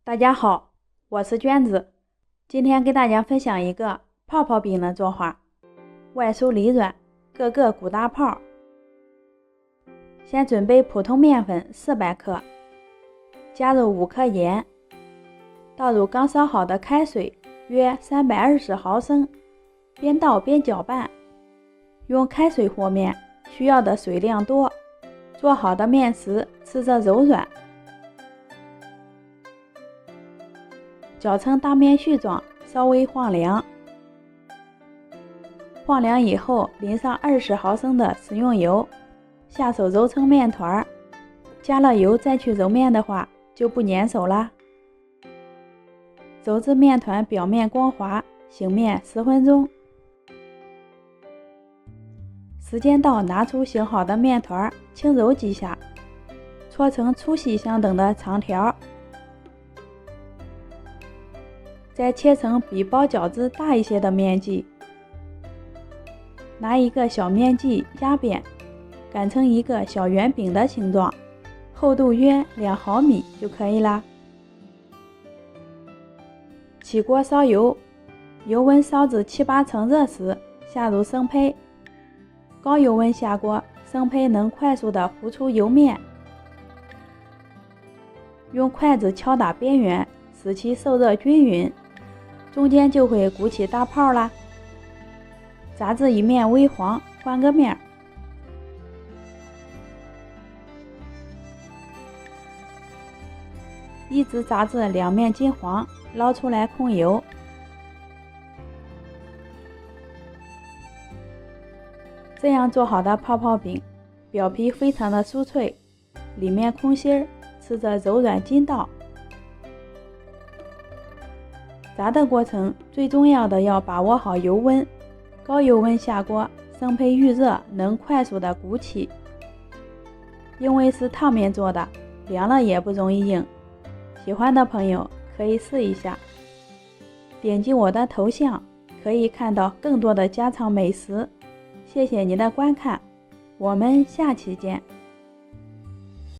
大家好，我是娟子，今天给大家分享一个泡泡饼的做法，外酥里软，个个鼓大泡。先准备普通面粉400克，加入5克盐，倒入刚烧好的开水约320毫升，边倒边搅拌。用开水和面，需要的水量多，做好的面食吃着柔软。搅成大面絮状，稍微晃凉。晃凉以后，淋上20毫升的食用油，下手揉成面团。加了油再去揉面的话，就不粘手啦。揉至面团表面光滑，醒面10分钟。时间到，拿出醒好的面团，轻揉几下，搓成粗细相等的长条。再切成比包饺子大一些的面剂，拿一个小面剂压扁，擀成一个小圆饼的形状，厚度约2毫米就可以啦。起锅烧油，油温烧至7、8成热时，下入生胚。高油温下锅，生胚能快速地浮出油面。用筷子敲打边缘，使其受热均匀。中间就会鼓起大泡啦。炸至一面微黄，换个面。一直炸至两面金黄，捞出来控油。这样做好的泡泡饼，表皮非常的酥脆，里面空心儿，吃着柔软筋道。炸的过程最重要的要把握好油温，高油温下锅，生胚遇热能快速的鼓起。因为是烫面做的，凉了也不容易硬。喜欢的朋友可以试一下。点击我的头像，可以看到更多的家常美食。谢谢您的观看，我们下期见。